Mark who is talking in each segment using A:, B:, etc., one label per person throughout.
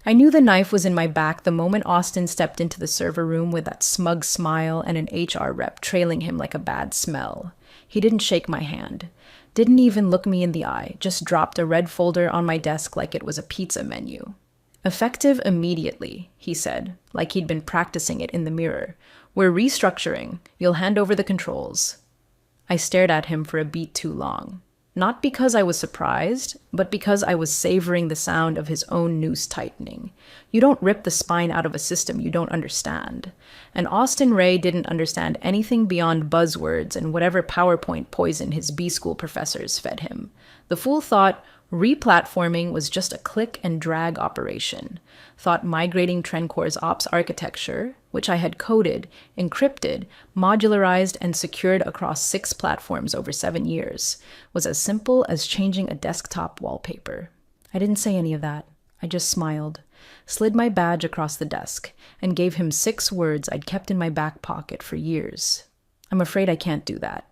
A: I knew the knife was in my back the moment Austin stepped into the server room with that smug smile and an HR rep trailing him like a bad smell. He didn't shake my hand, didn't even look me in the eye, just dropped a red folder on my desk like it was a pizza menu. "Effective immediately," he said, like he'd been practicing it in the mirror. "We're restructuring. You'll hand over the controls." I stared at him for a beat too long. Not because I was surprised, but because I was savoring the sound of his own noose tightening. You don't rip the spine out of a system you don't understand. And Austin Ray didn't understand anything beyond buzzwords and whatever PowerPoint poison his B-school professors fed him. The fool thought replatforming was just a click and drag operation. Thought migrating Trendcore's ops architecture, which I had coded, encrypted, modularized, and secured across 6 platforms over 7 years, was as simple as changing a desktop wallpaper. I didn't say any of that. I just smiled, slid my badge across the desk, and gave him 6 words I'd kept in my back pocket for years. "I'm afraid I can't do that."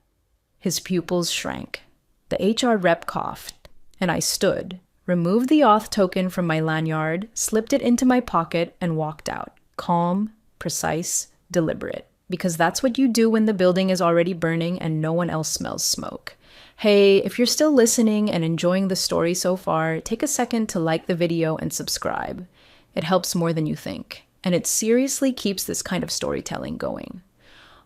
A: His pupils shrank. The HR rep coughed, and I stood, removed the auth token from my lanyard, slipped it into my pocket, and walked out, calm, precise, deliberate. Because that's what you do when the building is already burning and no one else smells smoke. Hey, if you're still listening and enjoying the story so far, take a second to like the video and subscribe. It helps more than you think, and it seriously keeps this kind of storytelling going.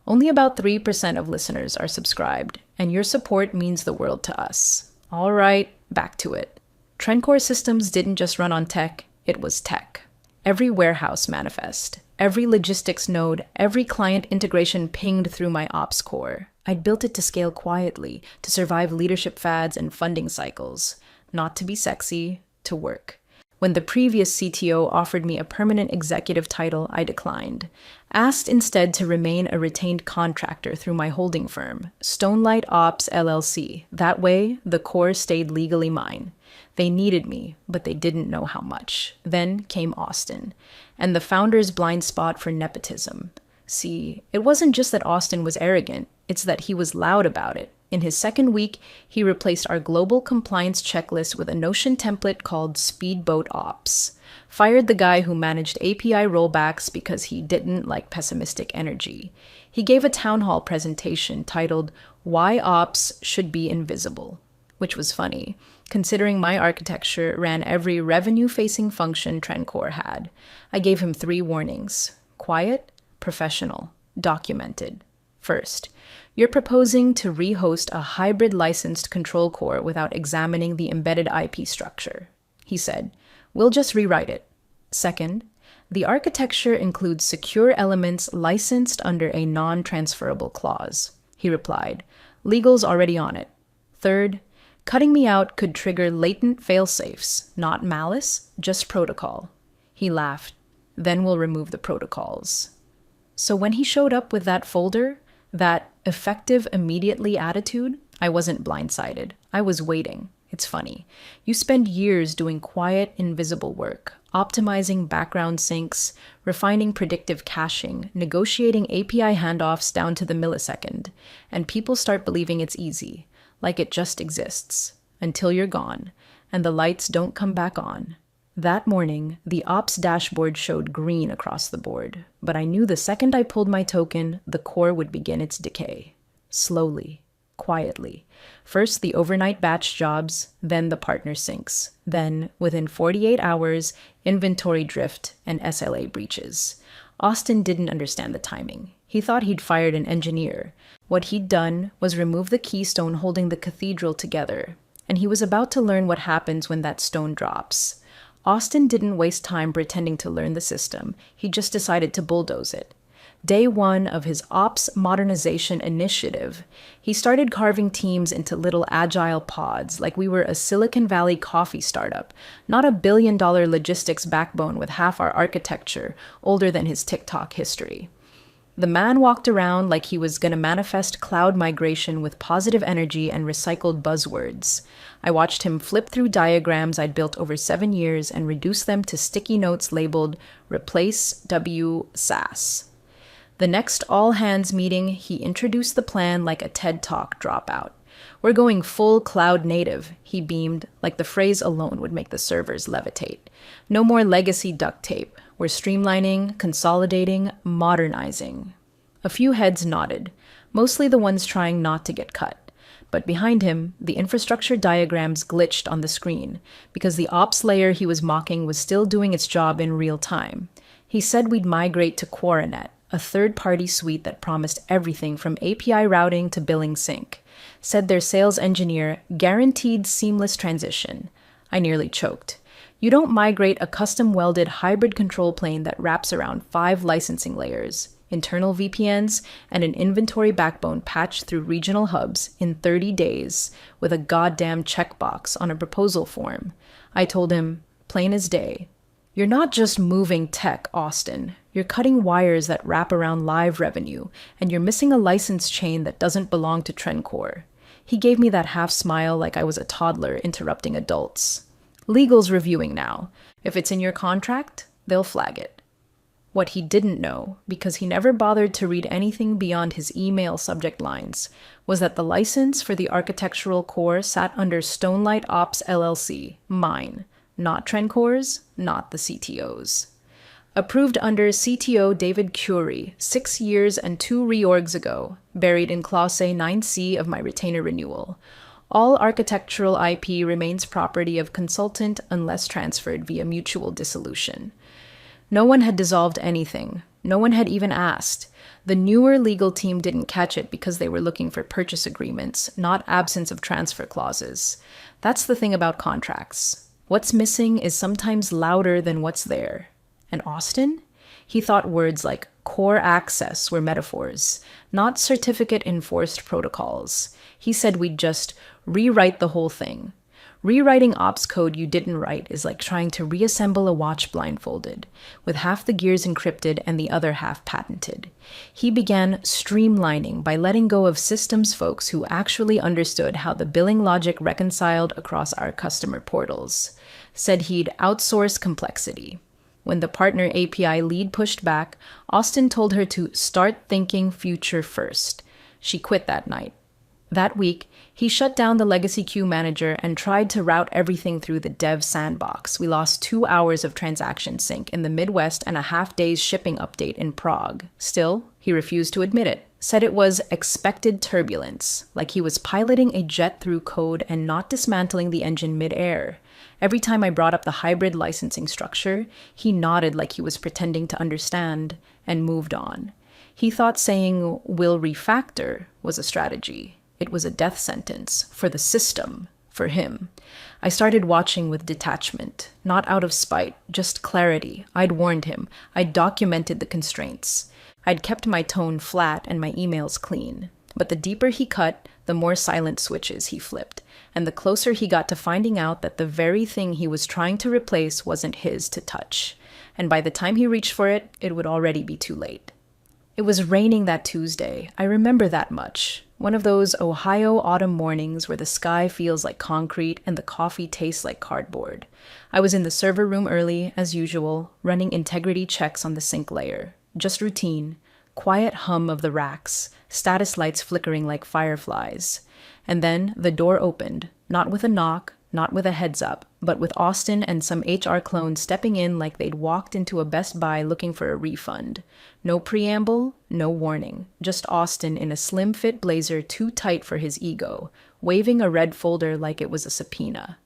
A: Only about 3% of listeners are subscribed, and your support means the world to us. All right, back to it. Trendcore systems didn't just run on tech, it was tech. Every warehouse manifest, every logistics node, every client integration pinged through my ops core. I'd built it to scale quietly, to survive leadership fads and funding cycles. Not to be sexy, to work. When the previous CTO offered me a permanent executive title, I declined. Asked instead to remain a retained contractor through my holding firm, Stonelight Ops LLC. That way, the core stayed legally mine. They needed me, but they didn't know how much. Then came Austin, and the founder's blind spot for nepotism. See, it wasn't just that Austin was arrogant, it's that he was loud about it. In his second week, he replaced our global compliance checklist with a Notion template called Speedboat Ops. Fired the guy who managed API rollbacks because he didn't like pessimistic energy. He gave a town hall presentation titled "Why Ops Should Be Invisible," which was funny, considering my architecture ran every revenue-facing function Trendcore had. I gave him 3 warnings: quiet, professional, documented. First, you're proposing to rehost a hybrid licensed control core without examining the embedded IP structure. He said, "We'll just rewrite it." Second, the architecture includes secure elements licensed under a non-transferable clause. He replied, "Legal's already on it." Third, cutting me out could trigger latent failsafes, not malice, just protocol. He laughed. "Then we'll remove the protocols." So when he showed up with that folder, that effective immediately attitude, I wasn't blindsided. I was waiting. It's funny. You spend years doing quiet, invisible work, optimizing background syncs, refining predictive caching, negotiating API handoffs down to the millisecond, and people start believing it's easy, like it just exists, until you're gone, and the lights don't come back on. That morning, the ops dashboard showed green across the board, but I knew the second I pulled my token, the core would begin its decay. Slowly, quietly. First the overnight batch jobs, then the partner syncs. Then, within 48 hours, inventory drift and SLA breaches. Austin didn't understand the timing. He thought he'd fired an engineer. What he'd done was remove the keystone holding the cathedral together, and he was about to learn what happens when that stone drops. Austin didn't waste time pretending to learn the system. He just decided to bulldoze it. Day 1 of his ops modernization initiative, he started carving teams into little agile pods like we were a Silicon Valley coffee startup, not a billion-dollar logistics backbone with half our architecture older than his TikTok history. The man walked around like he was going to manifest cloud migration with positive energy and recycled buzzwords. I watched him flip through diagrams I'd built over 7 years and reduce them to sticky notes labeled "Replace W SAS." The next all-hands meeting, he introduced the plan like a TED Talk dropout. "We're going full cloud native," he beamed, like the phrase alone would make the servers levitate. "No more legacy duct tape. We're streamlining, consolidating, modernizing." A few heads nodded, mostly the ones trying not to get cut. But behind him, the infrastructure diagrams glitched on the screen, because the ops layer he was mocking was still doing its job in real time. He said we'd migrate to Quoranet, a third-party suite that promised everything from API routing to billing sync. Said their sales engineer guaranteed seamless transition. I nearly choked. You don't migrate a custom-welded hybrid control plane that wraps around 5 licensing layers, internal VPNs, and an inventory backbone patched through regional hubs in 30 days with a goddamn checkbox on a proposal form. I told him, plain as day, "You're not just moving tech, Austin. You're cutting wires that wrap around live revenue, and you're missing a license chain that doesn't belong to Trendcore." He gave me that half smile like I was a toddler interrupting adults. "Legal's reviewing now. If it's in your contract, they'll flag it." What he didn't know, because he never bothered to read anything beyond his email subject lines, was that the license for the architectural core sat under Stonelight Ops LLC, mine, not Trendcore's, not the CTO's. Approved under CTO David Curie 6 years and 2 reorgs ago, buried in Clause 9C of my retainer renewal. All architectural IP remains property of consultant unless transferred via mutual dissolution. No one had dissolved anything. No one had even asked. The newer legal team didn't catch it because they were looking for purchase agreements, not absence of transfer clauses. That's the thing about contracts. What's missing is sometimes louder than what's there. And Austin? He thought words like core access were metaphors, not certificate-enforced protocols. He said we'd just rewrite the whole thing. Rewriting ops code you didn't write is like trying to reassemble a watch blindfolded, with half the gears encrypted and the other half patented. He began streamlining by letting go of systems folks who actually understood how the billing logic reconciled across our customer portals. Said he'd outsource complexity. When the partner API lead pushed back, Austin told her to start thinking future first. She quit that night. That week, he shut down the legacy queue manager and tried to route everything through the dev sandbox. We lost 2 hours of transaction sync in the Midwest and a half-day's shipping update in Prague. Still, he refused to admit it. Said it was expected turbulence, like he was piloting a jet through code and not dismantling the engine mid-air. Every time I brought up the hybrid licensing structure, he nodded like he was pretending to understand and moved on. He thought saying, "we'll refactor," was a strategy. It was a death sentence, for the system, for him. I started watching with detachment, not out of spite, just clarity. I'd warned him. I'd documented the constraints. I'd kept my tone flat and my emails clean. But the deeper he cut, the more silent switches he flipped, and the closer he got to finding out that the very thing he was trying to replace wasn't his to touch. And by the time he reached for it, it would already be too late. It was raining that Tuesday. I remember that much. One of those Ohio autumn mornings where the sky feels like concrete and the coffee tastes like cardboard. I was in the server room early, as usual, running integrity checks on the sync layer. Just routine. Quiet hum of the racks, status lights flickering like fireflies. And then the door opened, not with a knock, not with a heads up, but with Austin and some HR clones stepping in like they'd walked into a Best Buy looking for a refund. No preamble, no warning, just Austin in a slim-fit blazer too tight for his ego, waving a red folder like it was a subpoena.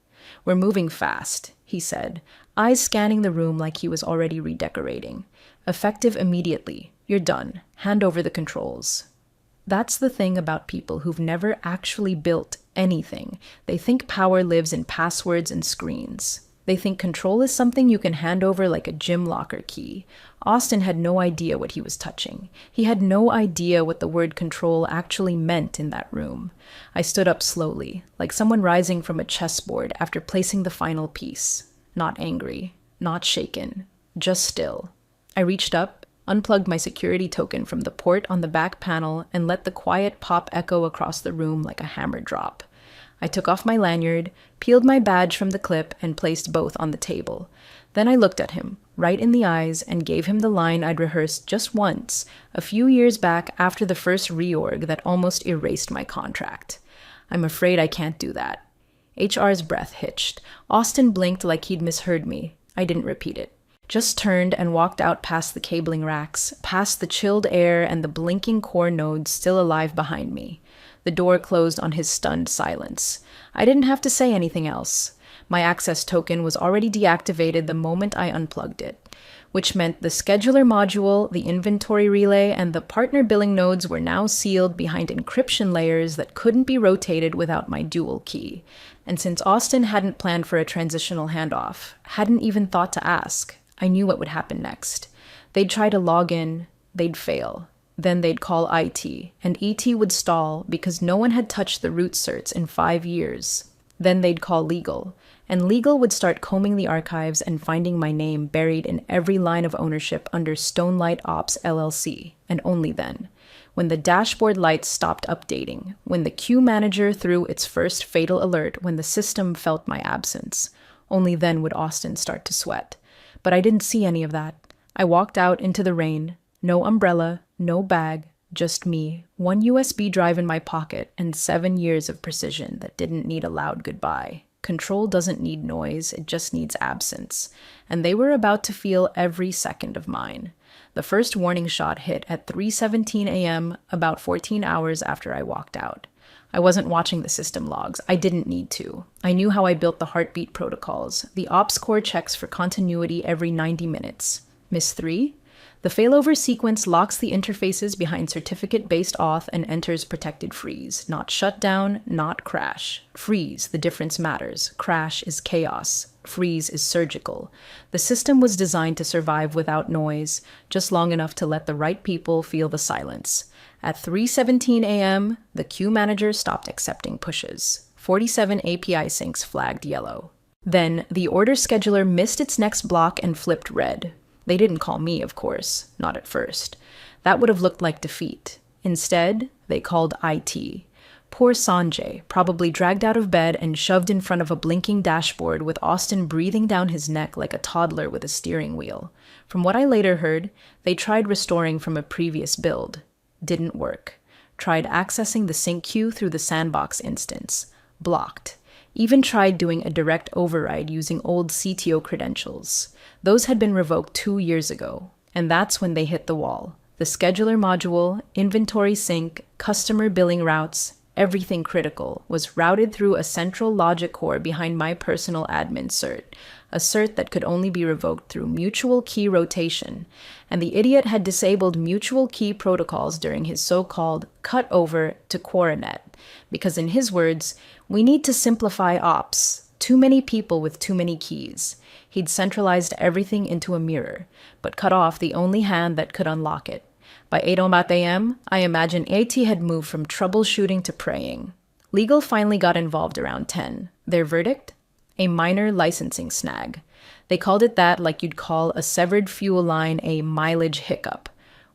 A: "We're moving fast," he said, eyes scanning the room like he was already redecorating. "Effective immediately. You're done. Hand over the controls." That's the thing about people who've never actually built anything. They think power lives in passwords and screens. They think control is something you can hand over like a gym locker key. Austin had no idea what he was touching. He had no idea what the word control actually meant in that room. I stood up slowly, like someone rising from a chessboard after placing the final piece. Not angry, not shaken, just still. I reached up, unplugged my security token from the port on the back panel, and let the quiet pop echo across the room like a hammer drop. I took off my lanyard, peeled my badge from the clip, and placed both on the table. Then I looked at him, right in the eyes, and gave him the line I'd rehearsed just once, a few years back after the first reorg that almost erased my contract. I'm afraid I can't do that. HR's breath hitched. Austin blinked like he'd misheard me. I didn't repeat it. Just turned and walked out past the cabling racks, past the chilled air and the blinking core nodes still alive behind me. The door closed on his stunned silence. I didn't have to say anything else. My access token was already deactivated the moment I unplugged it, which meant the scheduler module, the inventory relay, and the partner billing nodes were now sealed behind encryption layers that couldn't be rotated without my dual key. And since Austin hadn't planned for a transitional handoff, hadn't even thought to ask, I knew what would happen next. They'd try to log in, they'd fail. Then they'd call IT, and ET would stall because no one had touched the root certs in 5 years. Then they'd call legal, and legal would start combing the archives and finding my name buried in every line of ownership under Stonelight Ops LLC, and only then. When the dashboard lights stopped updating, when the queue manager threw its first fatal alert when the system felt my absence, only then would Austin start to sweat. But I didn't see any of that. I walked out into the rain, no umbrella, no bag, just me, one USB drive in my pocket, and 7 years of precision that didn't need a loud goodbye. Control doesn't need noise, it just needs absence. And they were about to feel every second of mine. The first warning shot hit at 3:17 a.m., about 14 hours after I walked out. I wasn't watching the system logs. I didn't need to. I knew how I built the heartbeat protocols, the ops core checks for continuity every 90 minutes. Miss 3? The failover sequence locks the interfaces behind certificate-based auth and enters protected freeze. Not shutdown, not crash. Freeze, the difference matters. Crash is chaos. Freeze is surgical. The system was designed to survive without noise, just long enough to let the right people feel the silence. At 3:17 a.m., the queue manager stopped accepting pushes. 47 API syncs flagged yellow. Then, the order scheduler missed its next block and flipped red. They didn't call me, of course, not at first. That would have looked like defeat. Instead, they called IT. Poor Sanjay, probably dragged out of bed and shoved in front of a blinking dashboard with Austin breathing down his neck like a toddler with a steering wheel. From what I later heard, they tried restoring from a previous build. Didn't work. Tried accessing the sync queue through the sandbox instance. Blocked. Even tried doing a direct override using old CTO credentials. Those had been revoked 2 years ago. And that's when they hit the wall. The scheduler module, inventory sync, customer billing routes, everything critical was routed through a central logic core behind my personal admin cert, a cert that could only be revoked through mutual key rotation, and the idiot had disabled mutual key protocols during his so-called cut-over to Quoranet, because in his words, we need to simplify ops, too many people with too many keys. He'd centralized everything into a mirror, but cut off the only hand that could unlock it. By 8 a.m., I imagine AT had moved from troubleshooting to praying. Legal finally got involved around 10. Their verdict? A minor licensing snag. They called it that like you'd call a severed fuel line a mileage hiccup.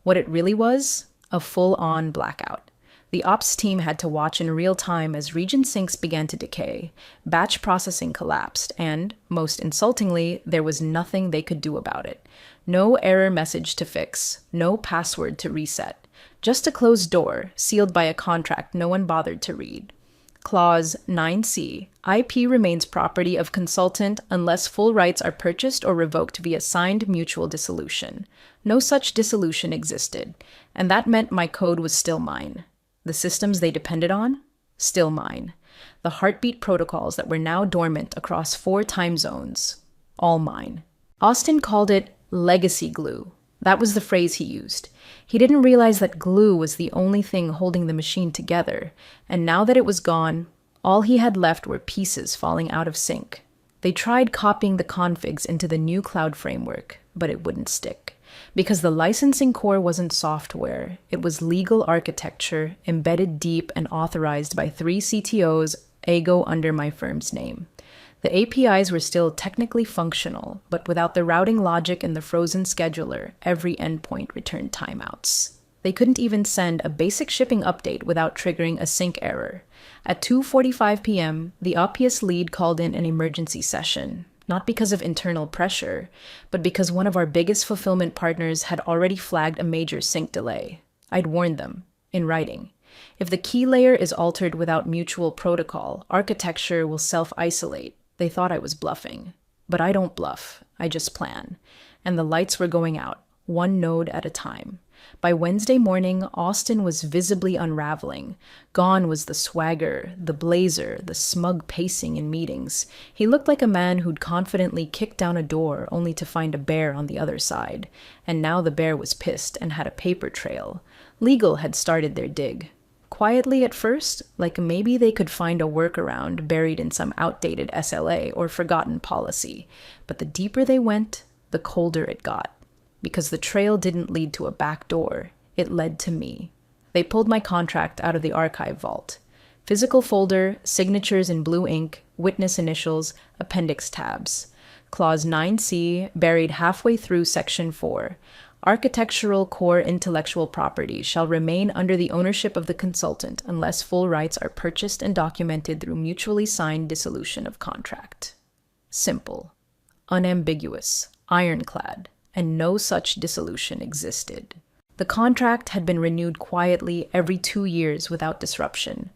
A: What it really was? A full-on blackout. The ops team had to watch in real time as region syncs began to decay, batch processing collapsed, and, most insultingly, there was nothing they could do about it. No error message to fix, no password to reset. Just a closed door, sealed by a contract no one bothered to read. Clause 9C, IP remains property of consultant unless full rights are purchased or revoked via signed mutual dissolution. No such dissolution existed, and that meant my code was still mine. The systems they depended on? Still mine. The heartbeat protocols that were now dormant across 4 time zones? All mine. Austin called it legacy glue. That was the phrase he used. He didn't realize that glue was the only thing holding the machine together, and now that it was gone, all he had left were pieces falling out of sync. They tried copying the configs into the new cloud framework, but it wouldn't stick. Because the licensing core wasn't software, it was legal architecture embedded deep and authorized by 3 CTOs, ego under my firm's name. The APIs were still technically functional, but without the routing logic in the frozen scheduler, every endpoint returned timeouts. They couldn't even send a basic shipping update without triggering a sync error. At 2:45 p.m., the obvious lead called in an emergency session. Not because of internal pressure, but because one of our biggest fulfillment partners had already flagged a major sync delay. I'd warned them, in writing. If the key layer is altered without mutual protocol, architecture will self-isolate. They thought I was bluffing. But I don't bluff, I just plan. And the lights were going out, one node at a time. By Wednesday morning, Austin was visibly unraveling. Gone was the swagger, the blazer, the smug pacing in meetings. He looked like a man who'd confidently kicked down a door only to find a bear on the other side. And now the bear was pissed and had a paper trail. Legal had started their dig. Quietly at first, like maybe they could find a workaround buried in some outdated SLA or forgotten policy. But the deeper they went, the colder it got. Because the trail didn't lead to a back door, it led to me. They pulled my contract out of the archive vault. Physical folder, signatures in blue ink, witness initials, appendix tabs. Clause 9C, buried halfway through Section 4. Architectural core intellectual property shall remain under the ownership of the consultant unless full rights are purchased and documented through mutually signed dissolution of contract. Simple, unambiguous, ironclad, and no such dissolution existed. The contract had been renewed quietly every 2 years without disruption.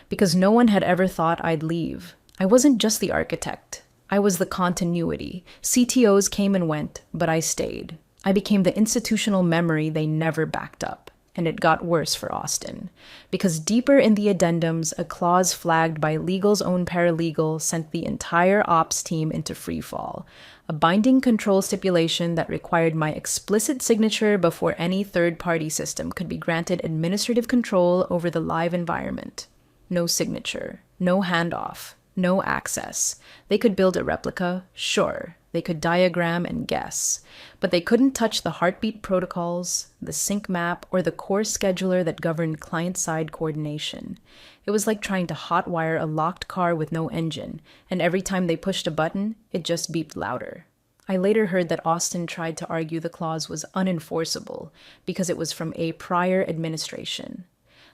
A: Because no one had ever thought I'd leave. I wasn't just the architect. I was the continuity. CTOs came and went, but I stayed. I became the institutional memory they never backed up. And it got worse for Austin. Because deeper in the addendums, a clause flagged by legal's own paralegal sent the entire ops team into freefall. A binding control stipulation that required my explicit signature before any third-party system could be granted administrative control over the live environment. No signature, no handoff, no access. They could build a replica, sure. They could diagram and guess, but they couldn't touch the heartbeat protocols, the sync map, or the core scheduler that governed client-side coordination. It was like trying to hotwire a locked car with no engine, and every time they pushed a button, it just beeped louder. I later heard that Austin tried to argue the clause was unenforceable because it was from a prior administration.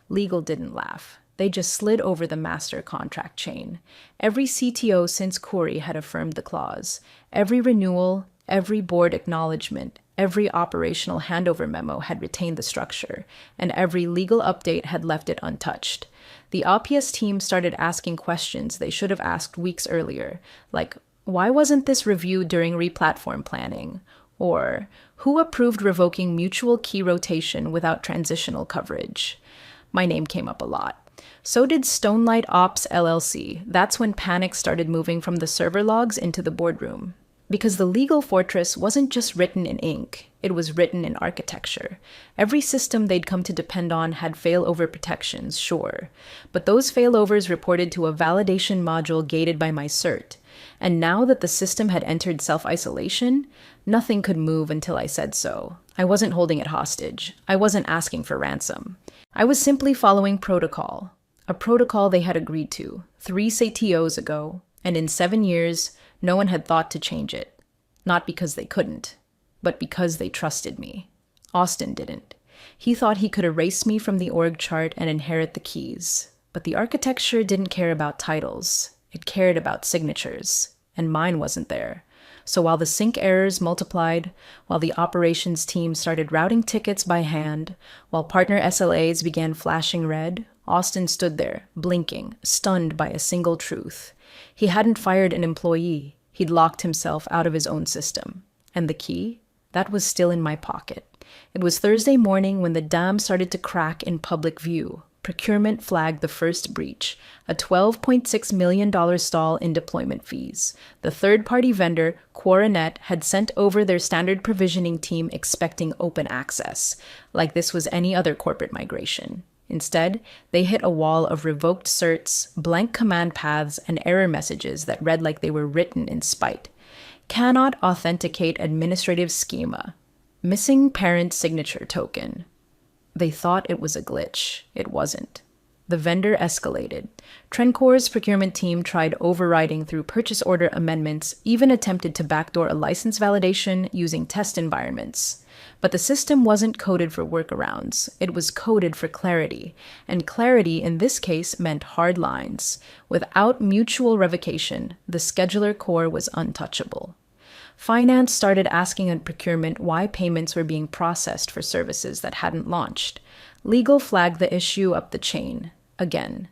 A: Legal didn't laugh. They just slid over the master contract chain. Every CTO since Corey had affirmed the clause. Every renewal, every board acknowledgement, every operational handover memo had retained the structure, and every legal update had left it untouched. The OPS team started asking questions they should have asked weeks earlier, like, why wasn't this reviewed during replatform planning? Or, who approved revoking mutual key rotation without transitional coverage? My name came up a lot. So did Stonelight Ops LLC. That's when panic started moving from the server logs into the boardroom. Because the legal fortress wasn't just written in ink, it was written in architecture. Every system they'd come to depend on had failover protections, sure. But those failovers reported to a validation module gated by my cert. And now that the system had entered self-isolation, nothing could move until I said so. I wasn't holding it hostage. I wasn't asking for ransom. I was simply following protocol. A protocol they had agreed to 3 CTOs ago, and in 7 years, no one had thought to change it. Not because they couldn't, but because they trusted me. Austin didn't. He thought he could erase me from the org chart and inherit the keys. But the architecture didn't care about titles. It cared about signatures, and mine wasn't there. So while the sync errors multiplied, while the operations team started routing tickets by hand, while partner SLAs began flashing red, Austin stood there, blinking, stunned by a single truth. He hadn't fired an employee. He'd locked himself out of his own system. And the key? That was still in my pocket. It was Thursday morning when the dam started to crack in public view. Procurement flagged the first breach, a $12.6 million stall in deployment fees. The third-party vendor, Quoranet, had sent over their standard provisioning team expecting open access, like this was any other corporate migration. Instead, they hit a wall of revoked certs, blank command paths, and error messages that read like they were written in spite. Cannot authenticate administrative schema. Missing parent signature token. They thought it was a glitch. It wasn't. The vendor escalated. Trencor's procurement team tried overriding through purchase order amendments, even attempted to backdoor a license validation using test environments. But the system wasn't coded for workarounds. It was coded for clarity. And clarity in this case meant hard lines. Without mutual revocation, the scheduler core was untouchable. Finance started asking on procurement why payments were being processed for services that hadn't launched. Legal flagged the issue up the chain. Again.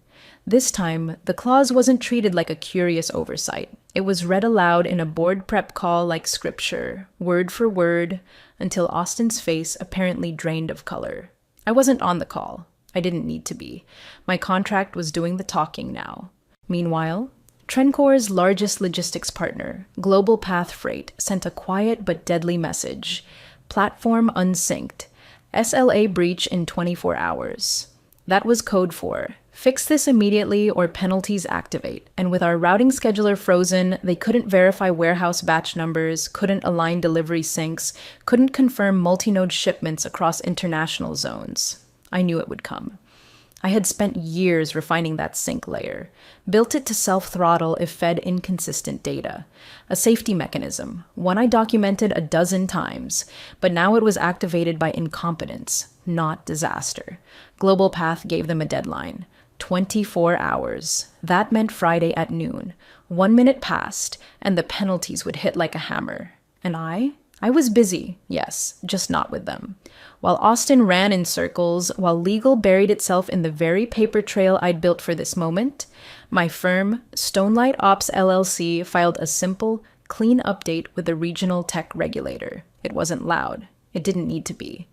A: This time, the clause wasn't treated like a curious oversight. It was read aloud in a board prep call like scripture, word for word, until Austin's face apparently drained of color. I wasn't on the call. I didn't need to be. My contract was doing the talking now. Meanwhile, Trencor's largest logistics partner, Global Path Freight, sent a quiet but deadly message. Platform unsynced. SLA breach in 24 hours. That was code for, fix this immediately or penalties activate. And with our routing scheduler frozen, they couldn't verify warehouse batch numbers, couldn't align delivery syncs, couldn't confirm multi-node shipments across international zones. I knew it would come. I had spent years refining that sync layer, built it to self-throttle if fed inconsistent data. A safety mechanism, one I documented a dozen times, but now it was activated by incompetence, not disaster. Global Path gave them a deadline. 24 hours. That meant Friday at noon. 1 minute passed, and the penalties would hit like a hammer. And I was busy, yes, just not with them. While Austin ran in circles, while legal buried itself in the very paper trail I'd built for this moment, my firm, Stonelight Ops LLC, filed a simple, clean update with the regional tech regulator. It wasn't loud. It didn't need to be.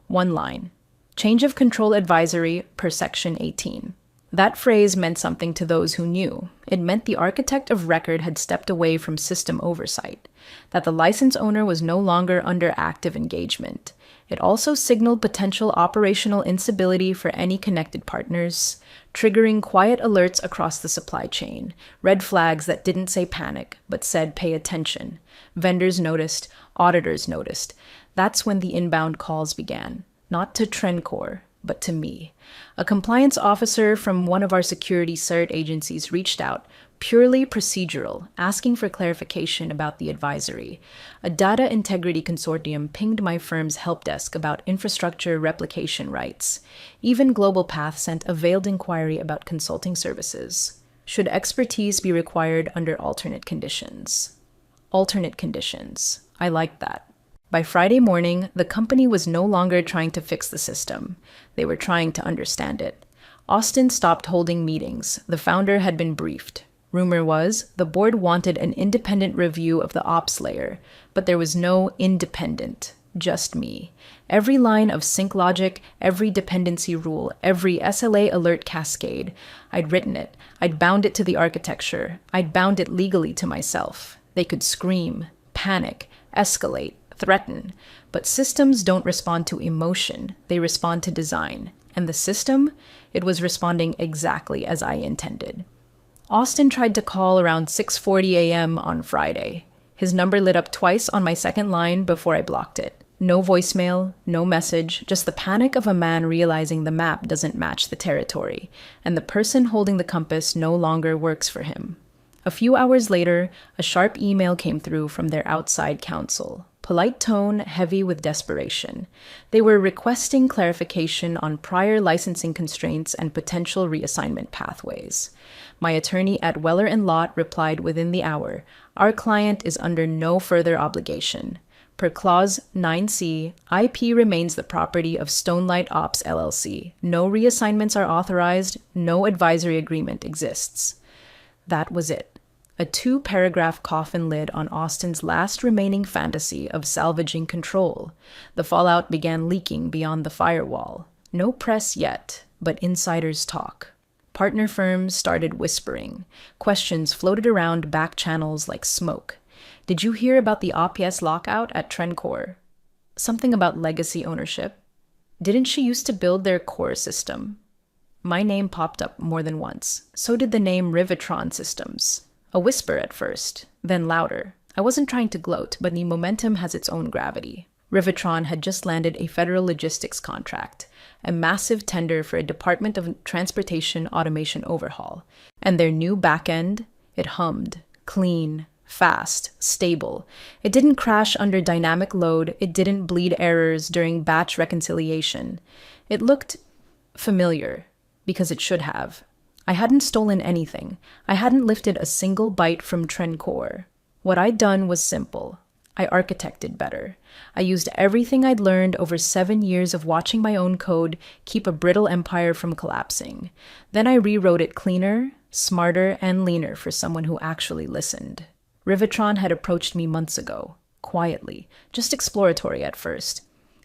A: One line. Change of control advisory per section 18. That phrase meant something to those who knew. It meant the architect of record had stepped away from system oversight, that the license owner was no longer under active engagement. It also signaled potential operational instability for any connected partners, triggering quiet alerts across the supply chain, red flags that didn't say panic, but said pay attention. Vendors noticed, auditors noticed. That's when the inbound calls began, not to Trencor, but to me. A compliance officer from one of our security cert agencies reached out, purely procedural, asking for clarification about the advisory. A data integrity consortium pinged my firm's help desk about infrastructure replication rights. Even Global Path sent a veiled inquiry about consulting services. Should expertise be required under alternate conditions? Alternate conditions. I liked that. By Friday morning, the company was no longer trying to fix the system. They were trying to understand it. Austin stopped holding meetings. The founder had been briefed. Rumor was, the board wanted an independent review of the ops layer, but there was no independent, just me. Every line of sync logic, every dependency rule, every SLA alert cascade, I'd written it. I'd bound it to the architecture. I'd bound it legally to myself. They could scream, panic, escalate, threaten, but systems don't respond to emotion, they respond to design. And the system? It was responding exactly as I intended. Austin tried to call around 6:40 a.m. on Friday. His number lit up twice on my second line before I blocked it. No voicemail, no message, just the panic of a man realizing the map doesn't match the territory, and the person holding the compass no longer works for him. A few hours later, a sharp email came through from their outside counsel. Polite tone, heavy with desperation. They were requesting clarification on prior licensing constraints and potential reassignment pathways. My attorney at Weller & Lott replied within the hour, "Our client is under no further obligation. Per Clause 9C, IP remains the property of Stonelight Ops LLC. No reassignments are authorized, no advisory agreement exists." That was it. A 2-paragraph coffin lid on Austin's last remaining fantasy of salvaging control. The fallout began leaking beyond the firewall. No press yet, but insiders talk. Partner firms started whispering. Questions floated around back channels like smoke. Did you hear about the OPS lockout at Trencor? Something about legacy ownership. Didn't she used to build their core system? My name popped up more than once. So did the name Rivetron Systems. A whisper at first, then louder. I wasn't trying to gloat, but the momentum has its own gravity. Rivetron had just landed a federal logistics contract, a massive tender for a Department of Transportation automation overhaul. And their new backend, it hummed, clean, fast, stable. It didn't crash under dynamic load, it didn't bleed errors during batch reconciliation. It looked familiar, because it should have. I hadn't stolen anything. I hadn't lifted a single byte from Trencor. What I'd done was simple. I architected better. I used everything I'd learned over 7 years of watching my own code keep a brittle empire from collapsing. Then I rewrote it cleaner, smarter, and leaner for someone who actually listened. Rivitron had approached me months ago, quietly, just exploratory at first.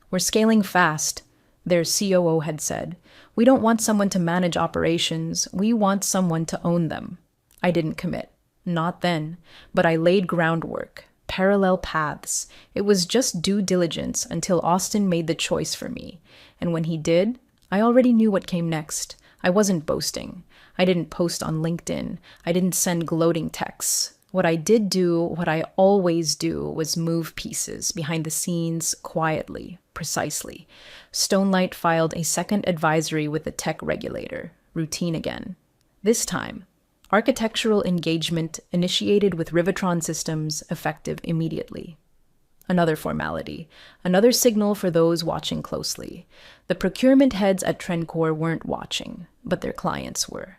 A: "We're scaling fast," their COO had said. "We don't want someone to manage operations. We want someone to own them." I didn't commit. Not then. But I laid groundwork. Parallel paths. It was just due diligence until Austin made the choice for me. And when he did, I already knew what came next. I wasn't boasting. I didn't post on LinkedIn. I didn't send gloating texts. What I did do, what I always do, was move pieces behind the scenes quietly, precisely. Stonelight filed a second advisory with the tech regulator. Routine again. This time, architectural engagement initiated with Rivitron systems effective immediately. Another formality, another signal for those watching closely. The procurement heads at Trendcore weren't watching, but their clients were.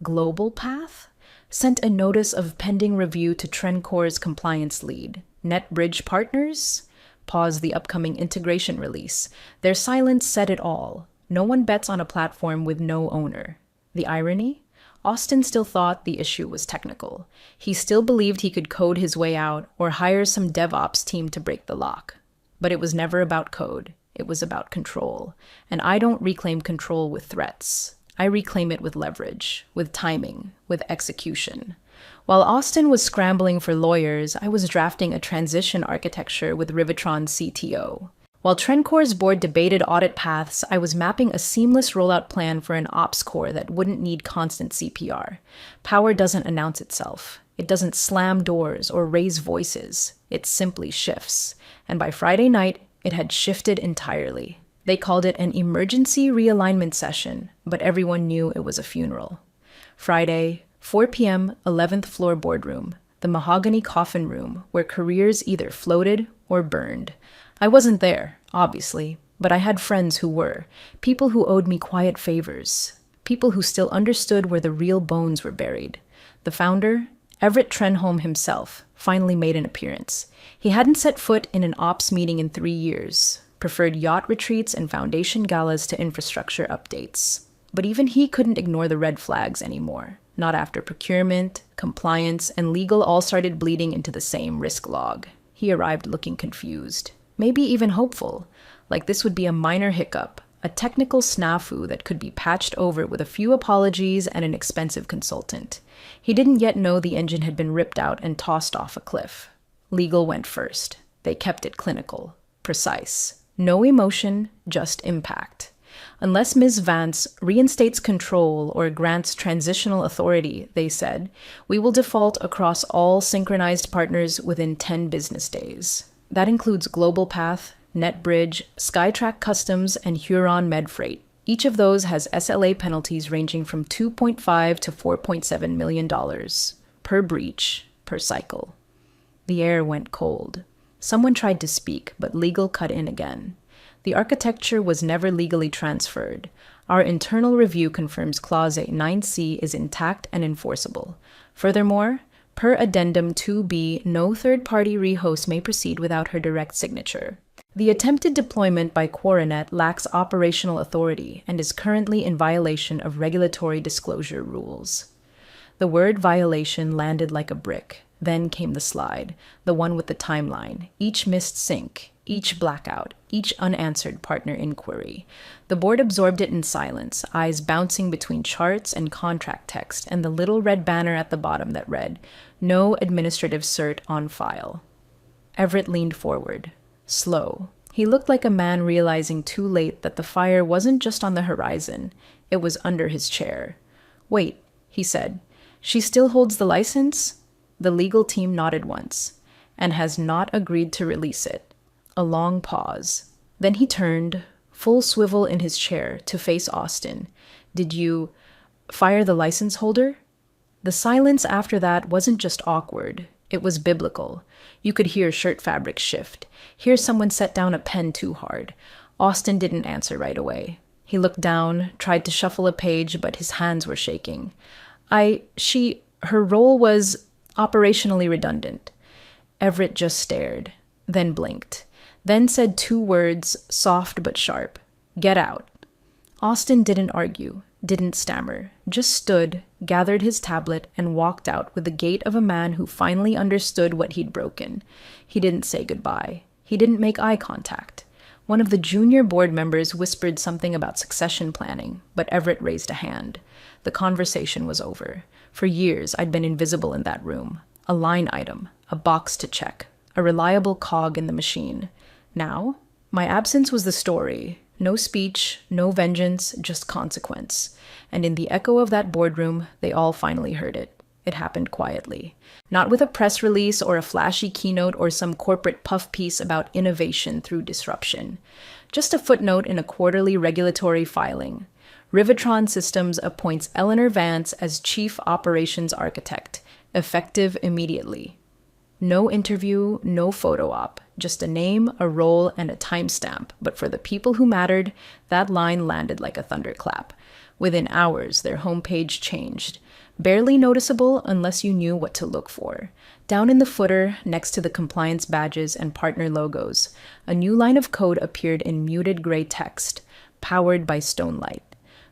A: Global Path sent a notice of pending review to Trendcore's compliance lead. NetBridge Partners? Pause the upcoming integration release. Their silence said it all. No one bets on a platform with no owner. The irony? Austin still thought the issue was technical. He still believed he could code his way out or hire some DevOps team to break the lock. But it was never about code. It was about control. And I don't reclaim control with threats. I reclaim it with leverage, with timing, with execution. While Austin was scrambling for lawyers, I was drafting a transition architecture with Rivitron's CTO. While Trendcore's board debated audit paths, I was mapping a seamless rollout plan for an ops core that wouldn't need constant CPR. Power doesn't announce itself. It doesn't slam doors or raise voices. It simply shifts. And by Friday night, it had shifted entirely. They called it an emergency realignment session, but everyone knew it was a funeral. Friday, 4 p.m., 11th floor boardroom, the mahogany coffin room where careers either floated or burned. I wasn't there, obviously, but I had friends who were, people who owed me quiet favors, people who still understood where the real bones were buried. The founder, Everett Trenholm himself, finally made an appearance. He hadn't set foot in an ops meeting in 3 years, preferred yacht retreats and foundation galas to infrastructure updates. But even he couldn't ignore the red flags anymore, not after procurement, compliance, and legal all started bleeding into the same risk log. He arrived looking confused. Maybe even hopeful, like this would be a minor hiccup, a technical snafu that could be patched over with a few apologies and an expensive consultant. He didn't yet know the engine had been ripped out and tossed off a cliff. Legal went first. They kept it clinical, precise. No emotion, just impact. Unless Ms. Vance reinstates control or grants transitional authority, they said, we will default across all synchronized partners within 10 business days. That includes Global Path, NetBridge, Skytrack Customs, and Huron Medfreight. Each of those has SLA penalties ranging from $2.5 to $4.7 million per breach, per cycle. The air went cold. Someone tried to speak, but legal cut in again. The architecture was never legally transferred. Our internal review confirms Clause 9C is intact and enforceable. Furthermore, per Addendum 2B, no third-party rehost may proceed without her direct signature. The attempted deployment by Quoranet lacks operational authority and is currently in violation of regulatory disclosure rules. The word violation landed like a brick. Then came the slide, the one with the timeline, each missed sync, each blackout, each unanswered partner inquiry. The board absorbed it in silence, eyes bouncing between charts and contract text and the little red banner at the bottom that read, "No administrative cert on file." Everett leaned forward, slow. He looked like a man realizing too late that the fire wasn't just on the horizon, it was under his chair. "Wait," he said, "she still holds the license?" The legal team nodded once, and has not agreed to release it. A long pause. Then he turned, full swivel in his chair, to face Austin. "Did you fire the license holder?" The silence after that wasn't just awkward. It was biblical. You could hear shirt fabric shift, hear someone set down a pen too hard. Austin didn't answer right away. He looked down, tried to shuffle a page, but his hands were shaking. Her role was operationally redundant." Everett just stared. then blinked, then said 2 words, soft but sharp. Get out. Austin didn't argue, didn't stammer, just stood, gathered his tablet, and walked out with the gait of a man who finally understood what he'd broken. He didn't say goodbye. He didn't make eye contact. One of the junior board members whispered something about succession planning, but Everett raised a hand. The conversation was over. For years, I'd been invisible in that room. A line item, a box to check, a reliable cog in the machine. Now, my absence was the story. No speech, no vengeance, just consequence. And in the echo of that boardroom, they all finally heard it. It happened quietly. Not with a press release or a flashy keynote or some corporate puff piece about innovation through disruption. Just a footnote in a quarterly regulatory filing. Rivetron Systems appoints Eleanor Vance as Chief Operations Architect, effective immediately. No interview, no photo op, just a name, a role, and a timestamp. But for the people who mattered, that line landed like a thunderclap. Within hours, their homepage changed. Barely noticeable unless you knew what to look for. Down in the footer, next to the compliance badges and partner logos, a new line of code appeared in muted gray text, powered by Stonelight.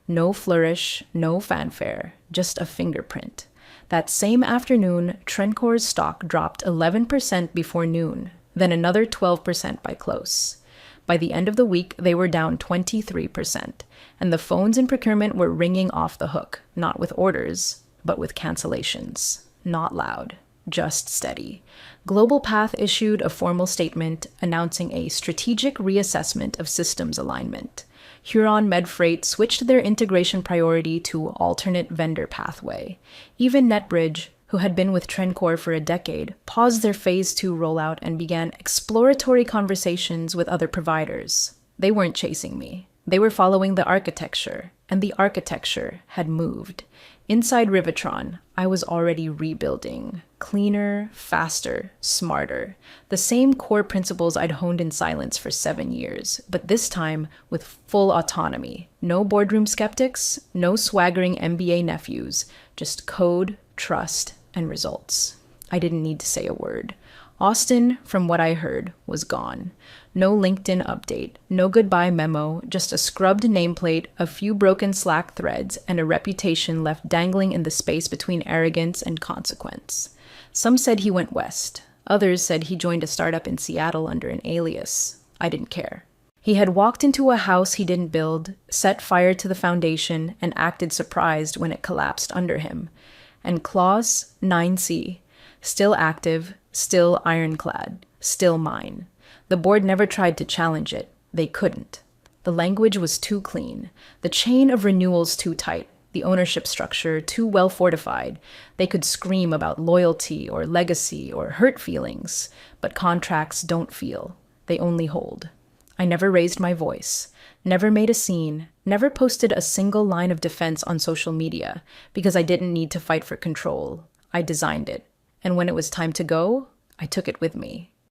A: No flourish, no fanfare, just a fingerprint. That same afternoon, Trencor's stock dropped 11% before noon, then another 12% by close. By the end of the week, they were down 23%, and the phones in procurement were ringing off the hook, not with orders, but with cancellations. Not loud, just steady. Global Path issued a formal statement announcing a strategic reassessment of systems alignment. Huron Medfreight switched their integration priority to alternate vendor pathway. Even NetBridge, who had been with Trencor for a decade, paused their Phase 2 rollout and began exploratory conversations with other providers. They weren't chasing me. They were following the architecture, and the architecture had moved. Inside Rivetron, I was already rebuilding. Cleaner, faster, smarter. The same core principles I'd honed in silence for 7 years, but this time with full autonomy. No boardroom skeptics, no swaggering MBA nephews, just code, trust, and results. I didn't need to say a word. Austin, from what I heard, was gone. No LinkedIn update, no goodbye memo, just a scrubbed nameplate, a few broken Slack threads, and a reputation left dangling in the space between arrogance and consequence. Some said he went west. Others said he joined a startup in Seattle under an alias. I didn't care. He had walked into a house he didn't build, set fire to the foundation, and acted surprised when it collapsed under him. And Clause 9C, still active, still ironclad, still mine. The board never tried to challenge it. They couldn't. The language was too clean. The chain of renewals too tight. The ownership structure too well fortified. They could scream about loyalty or legacy or hurt feelings, but contracts don't feel. They only hold. I never raised my voice, never made a scene, never posted a single line of defense on social media because I didn't need to fight for control. I designed it. And when it was time to go, I took it with me.